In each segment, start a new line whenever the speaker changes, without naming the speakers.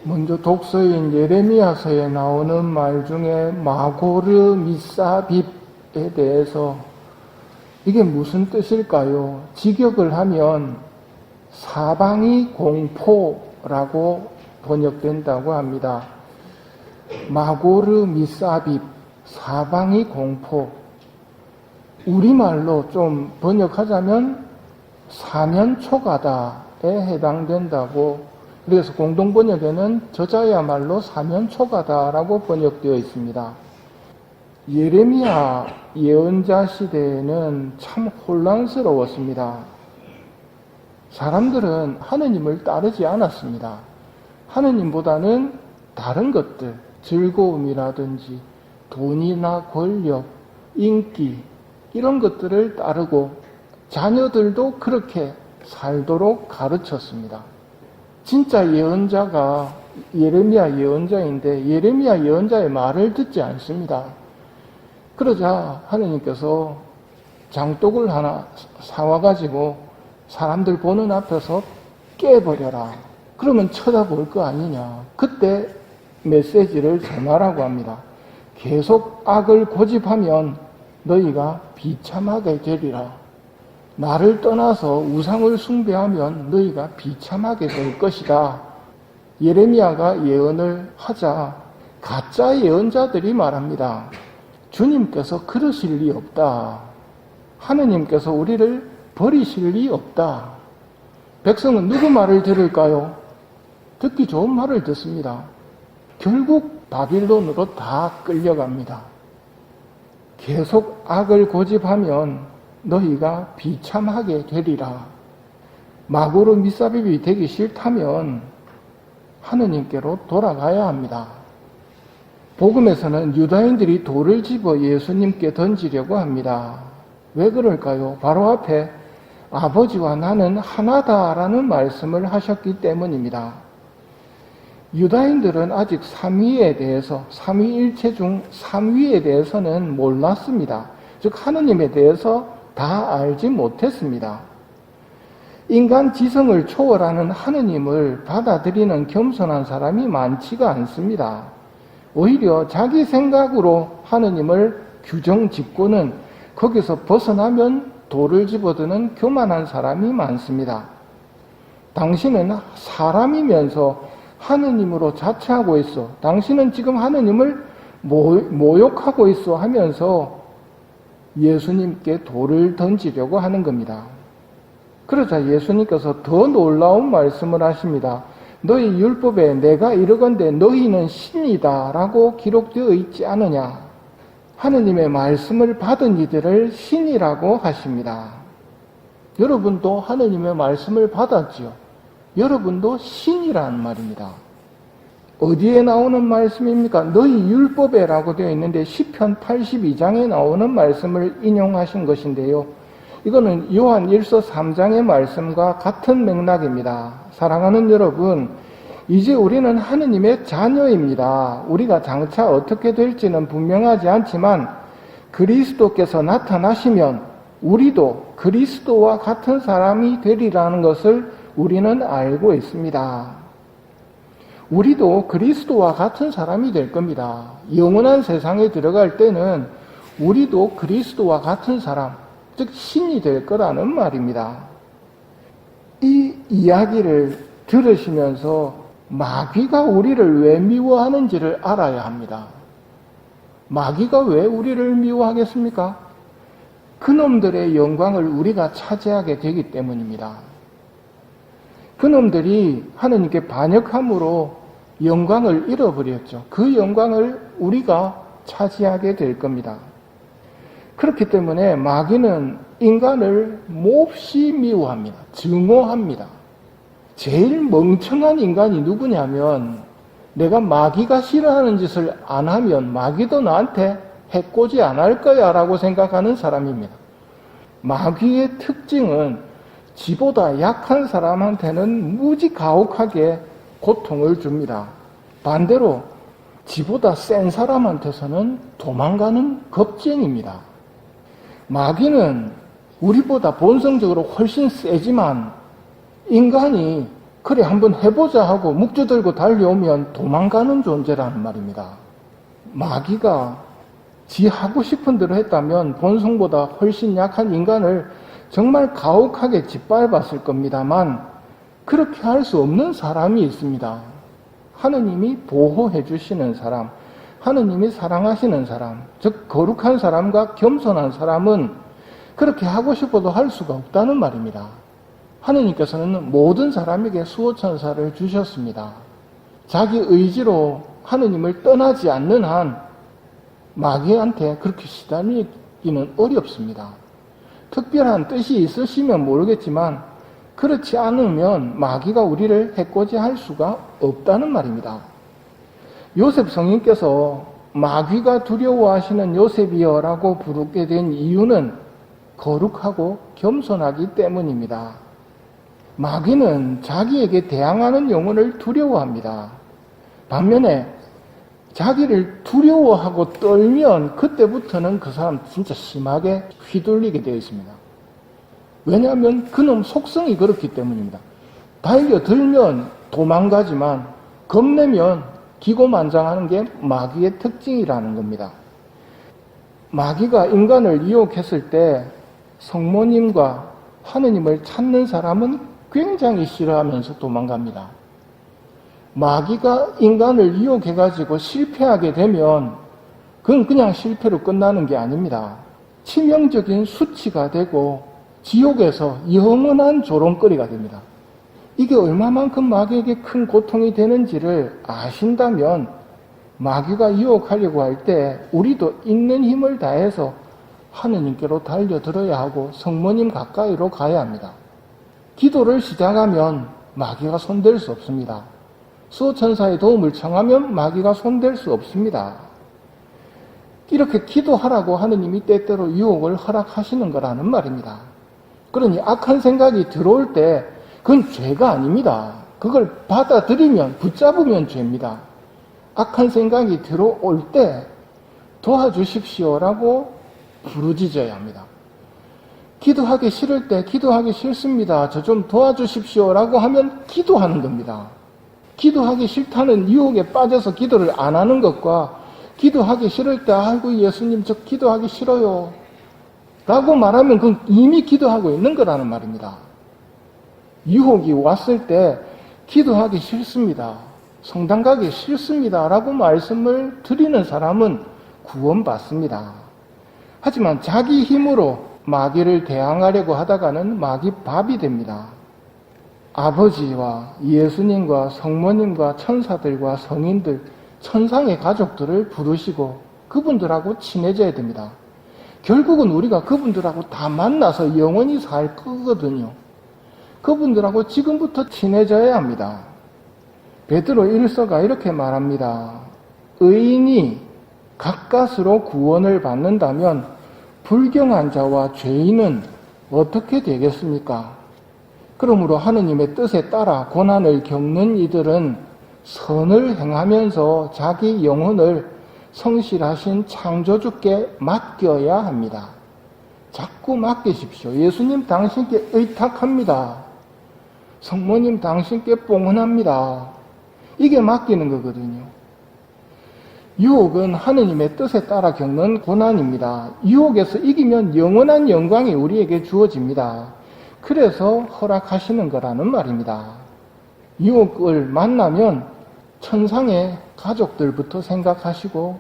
먼저 독서인 예레미야서에 나오는 말 중에 마고르 미사빕에 대해서 이게 무슨 뜻일까요? 직역을 하면 사방이 공포라고 번역된다고 합니다. 마고르 미사빕, 사방이 공포. 우리말로 좀 번역하자면 사면초가다에 해당된다고, 그래서 공동번역에는 저자야말로 사면초가다라고 번역되어 있습니다. 예레미야 예언자 시대에는 참 혼란스러웠습니다. 사람들은 하느님을 따르지 않았습니다. 하느님보다는 다른 것들, 즐거움이라든지 돈이나 권력, 인기 이런 것들을 따르고 자녀들도 그렇게 살도록 가르쳤습니다. 진짜 예언자가 예레미야 예언자인데 예레미야 예언자의 말을 듣지 않습니다. 그러자 하느님께서 장독을 하나 사와가지고 사람들 보는 앞에서 깨버려라. 그러면 쳐다볼 거 아니냐. 그때 메시지를 전하라고 합니다. 계속 악을 고집하면 너희가 비참하게 되리라. 나를 떠나서 우상을 숭배하면 너희가 비참하게 될 것이다. 예레미야가 예언을 하자 가짜 예언자들이 말합니다. 주님께서 그러실 리 없다. 하느님께서 우리를 버리실 리 없다. 백성은 누구 말을 들을까요? 듣기 좋은 말을 듣습니다. 결국 바빌론으로 다 끌려갑니다. 계속 악을 고집하면 너희가 비참하게 되리라. 마고르 미사빕이 되기 싫다면 하느님께로 돌아가야 합니다. 복음에서는 유다인들이 돌을 집어 예수님께 던지려고 합니다. 왜 그럴까요? 바로 앞에 아버지와 나는 하나다라는 말씀을 하셨기 때문입니다. 유다인들은 아직 삼위에 대해서, 삼위일체 중 삼위에 대해서는 몰랐습니다. 즉 하느님에 대해서 다 알지 못했습니다. 인간 지성을 초월하는 하느님을 받아들이는 겸손한 사람이 많지가 않습니다. 오히려 자기 생각으로 하느님을 규정 짓고는 거기서 벗어나면 돌을 집어드는 교만한 사람이 많습니다. 당신은 사람이면서 하느님으로 자처하고 있어. 당신은 지금 하느님을 모욕하고 있어 하면서 예수님께 돌을 던지려고 하는 겁니다. 그러자 예수님께서 더 놀라운 말씀을 하십니다. 너희 율법에 내가 이르건대 너희는 신이다 라고 기록되어 있지 않느냐. 하느님의 말씀을 받은 이들을 신이라고 하십니다. 여러분도 하느님의 말씀을 받았지요. 여러분도 신이라는 말입니다. 어디에 나오는 말씀입니까? 너희 율법에라고 되어 있는데 시편 82장에 나오는 말씀을 인용하신 것인데요. 이거는 요한 1서 3장의 말씀과 같은 맥락입니다. 사랑하는 여러분, 이제 우리는 하느님의 자녀입니다. 우리가 장차 어떻게 될지는 분명하지 않지만 그리스도께서 나타나시면 우리도 그리스도와 같은 사람이 되리라는 것을 우리는 알고 있습니다. 우리도 그리스도와 같은 사람이 될 겁니다. 영원한 세상에 들어갈 때는 우리도 그리스도와 같은 사람, 즉 신이 될 거라는 말입니다. 이 이야기를 들으시면서 마귀가 우리를 왜 미워하는지를 알아야 합니다. 마귀가 왜 우리를 미워하겠습니까? 그놈들의 영광을 우리가 차지하게 되기 때문입니다. 그놈들이 하느님께 반역함으로 영광을 잃어버렸죠. 그 영광을 우리가 차지하게 될 겁니다. 그렇기 때문에 마귀는 인간을 몹시 미워합니다. 증오합니다. 제일 멍청한 인간이 누구냐면 내가 마귀가 싫어하는 짓을 안 하면 마귀도 나한테 해코지 안 할 거야 라고 생각하는 사람입니다. 마귀의 특징은 지보다 약한 사람한테는 무지 가혹하게 고통을 줍니다. 반대로 지보다 센 사람한테서는 도망가는 겁쟁입니다. 마귀는 우리보다 본성적으로 훨씬 세지만 인간이 그래 한번 해보자 하고 묵주 들고 달려오면 도망가는 존재라는 말입니다. 마귀가 지 하고 싶은 대로 했다면 본성보다 훨씬 약한 인간을 정말 가혹하게 짓밟았을 겁니다만 그렇게 할 수 없는 사람이 있습니다. 하느님이 보호해 주시는 사람, 하느님이 사랑하시는 사람, 즉 거룩한 사람과 겸손한 사람은 그렇게 하고 싶어도 할 수가 없다는 말입니다. 하느님께서는 모든 사람에게 수호천사를 주셨습니다. 자기 의지로 하느님을 떠나지 않는 한 마귀한테 그렇게 시달리기는 어렵습니다. 특별한 뜻이 있으시면 모르겠지만 그렇지 않으면 마귀가 우리를 해코지할 수가 없다는 말입니다. 요셉 성인께서 마귀가 두려워하시는 요셉이여라고 부르게 된 이유는 거룩하고 겸손하기 때문입니다. 마귀는 자기에게 대항하는 영혼을 두려워합니다. 반면에 자기를 두려워하고 떨면 그때부터는 그 사람 진짜 심하게 휘둘리게 되어 있습니다. 왜냐하면 그놈 속성이 그렇기 때문입니다. 달려들면 도망가지만 겁내면 기고만장하는 게 마귀의 특징이라는 겁니다. 마귀가 인간을 유혹했을 때 성모님과 하느님을 찾는 사람은 굉장히 싫어하면서 도망갑니다. 마귀가 인간을 유혹해가지고 실패하게 되면 그건 그냥 실패로 끝나는 게 아닙니다. 치명적인 수치가 되고 지옥에서 영원한 조롱거리가 됩니다. 이게 얼마만큼 마귀에게 큰 고통이 되는지를 아신다면 마귀가 유혹하려고 할 때 우리도 있는 힘을 다해서 하느님께로 달려들어야 하고 성모님 가까이로 가야 합니다. 기도를 시작하면 마귀가 손댈 수 없습니다. 수호천사의 도움을 청하면 마귀가 손댈 수 없습니다. 이렇게 기도하라고 하느님이 때때로 유혹을 허락하시는 거라는 말입니다. 그러니 악한 생각이 들어올 때 그건 죄가 아닙니다. 그걸 받아들이면 붙잡으면 죄입니다. 악한 생각이 들어올 때 도와주십시오라고 부르짖어야 합니다. 기도하기 싫을 때 기도하기 싫습니다. 저 좀 도와주십시오라고 하면 기도하는 겁니다. 기도하기 싫다는 유혹에 빠져서 기도를 안 하는 것과 기도하기 싫을 때 아이고 예수님 저 기도하기 싫어요 라고 말하면 그건 이미 기도하고 있는 거라는 말입니다. 유혹이 왔을 때 기도하기 싫습니다. 성당 가기 싫습니다 라고 말씀을 드리는 사람은 구원받습니다. 하지만 자기 힘으로 마귀를 대항하려고 하다가는 마귀 밥이 됩니다. 아버지와 예수님과 성모님과 천사들과 성인들, 천상의 가족들을 부르시고 그분들하고 친해져야 됩니다. 결국은 우리가 그분들하고 다 만나서 영원히 살 거거든요. 그분들하고 지금부터 친해져야 합니다. 베드로 1서가 이렇게 말합니다. 의인이 가까스로 구원을 받는다면 불경한 자와 죄인은 어떻게 되겠습니까? 그러므로 하느님의 뜻에 따라 고난을 겪는 이들은 선을 행하면서 자기 영혼을 성실하신 창조주께 맡겨야 합니다. 자꾸 맡기십시오. 예수님 당신께 의탁합니다. 성모님 당신께 뽕언합니다. 이게 맡기는 거거든요. 유혹은 하느님의 뜻에 따라 겪는 고난입니다. 유혹에서 이기면 영원한 영광이 우리에게 주어집니다. 그래서 허락하시는 거라는 말입니다. 유혹을 만나면 천상의 가족들부터 생각하시고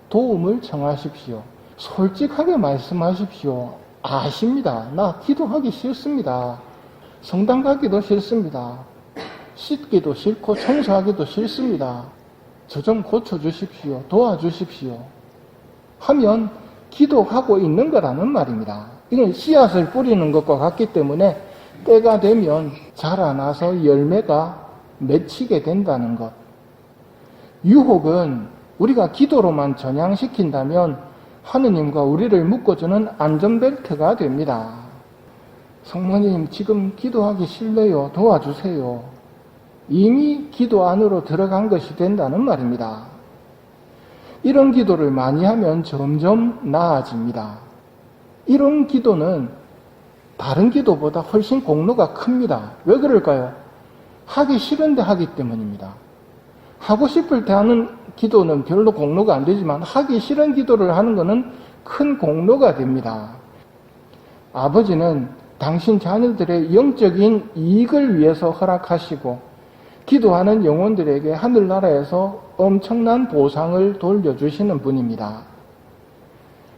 도움을 청하십시오. 솔직하게 말씀하십시오. 아십니다. 나 기도하기 싫습니다. 성당 가기도 싫습니다. 씻기도 싫고 청소하기도 싫습니다. 저 좀 고쳐주십시오. 도와주십시오. 하면 기도하고 있는 거라는 말입니다. 이건 씨앗을 뿌리는 것과 같기 때문에 때가 되면 자라나서 열매가 맺히게 된다는 것. 유혹은 우리가 기도로만 전향시킨다면 하느님과 우리를 묶어주는 안전벨트가 됩니다. 성모님 지금 기도하기 싫네요. 도와주세요. 이미 기도 안으로 들어간 것이 된다는 말입니다. 이런 기도를 많이 하면 점점 나아집니다. 이런 기도는 다른 기도보다 훨씬 공로가 큽니다. 왜 그럴까요? 하기 싫은데 하기 때문입니다. 하고 싶을 때 하는 기도는 별로 공로가 안 되지만 하기 싫은 기도를 하는 것은 큰 공로가 됩니다. 아버지는 당신 자녀들의 영적인 이익을 위해서 허락하시고 기도하는 영혼들에게 하늘나라에서 엄청난 보상을 돌려주시는 분입니다.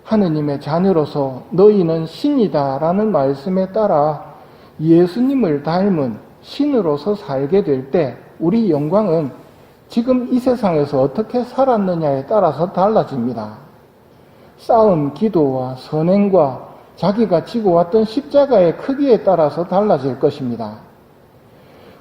하느님의 자녀로서 너희는 신이다 라는 말씀에 따라 예수님을 닮은 신으로서 살게 될 때 우리 영광은 지금 이 세상에서 어떻게 살았느냐에 따라서 달라집니다. 쌓은 기도와 선행과 자기가 지고 왔던 십자가의 크기에 따라서 달라질 것입니다.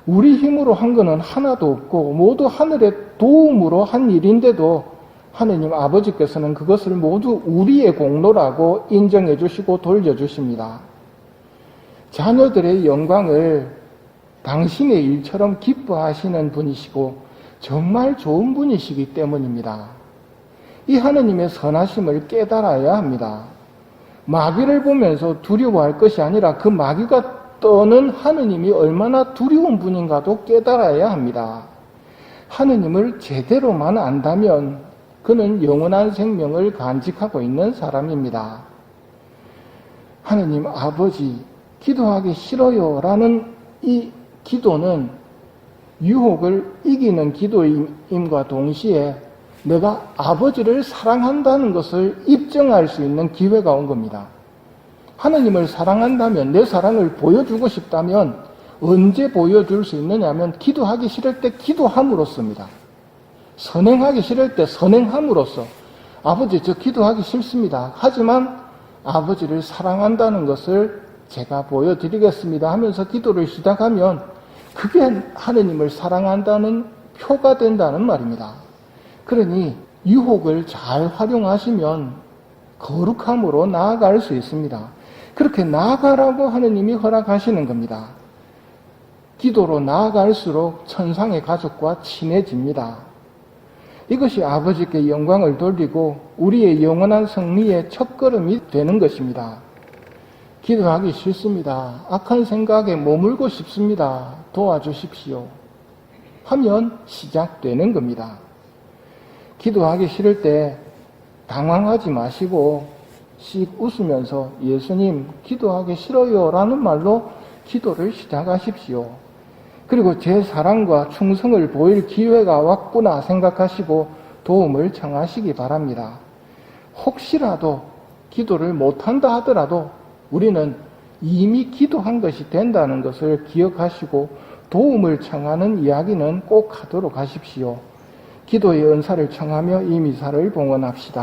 우리 힘으로 한 것은 하나도 없고 모두 하늘의 도움으로 한 일인데도 하느님 아버지께서는 그것을 모두 우리의 공로라고 인정해 주시고 돌려주십니다. 자녀들의 영광을 당신의 일처럼 기뻐하시는 분이시고 정말 좋은 분이시기 때문입니다. 이 하느님의 선하심을 깨달아야 합니다. 마귀를 보면서 두려워할 것이 아니라 그 마귀가 떠는 하느님이 얼마나 두려운 분인가도 깨달아야 합니다. 하느님을 제대로만 안다면 그는 영원한 생명을 간직하고 있는 사람입니다. 하느님 아버지, 기도하기 싫어요 라는 이 기도는 유혹을 이기는 기도임과 동시에 내가 아버지를 사랑한다는 것을 입증할 수 있는 기회가 온 겁니다. 하느님을 사랑한다면, 내 사랑을 보여주고 싶다면 언제 보여줄 수 있느냐면 기도하기 싫을 때 기도함으로써입니다. 선행하기 싫을 때 선행함으로써 아버지 저 기도하기 싫습니다. 하지만 아버지를 사랑한다는 것을 제가 보여드리겠습니다 하면서 기도를 시작하면 그게 하느님을 사랑한다는 표가 된다는 말입니다. 그러니 유혹을 잘 활용하시면 거룩함으로 나아갈 수 있습니다. 그렇게 나아가라고 하느님이 허락하시는 겁니다. 기도로 나아갈수록 천상의 가족과 친해집니다. 이것이 아버지께 영광을 돌리고 우리의 영원한 승리의 첫걸음이 되는 것입니다. 기도하기 싫습니다. 악한 생각에 머물고 싶습니다. 도와주십시오. 하면 시작되는 겁니다. 기도하기 싫을 때 당황하지 마시고 씩 웃으면서 예수님 기도하기 싫어요 라는 말로 기도를 시작하십시오. 그리고 제 사랑과 충성을 보일 기회가 왔구나 생각하시고 도움을 청하시기 바랍니다. 혹시라도 기도를 못한다 하더라도 우리는 이미 기도한 것이 된다는 것을 기억하시고 도움을 청하는 이야기는 꼭 하도록 하십시오. 기도의 은사를 청하며 이 미사를 봉헌합시다.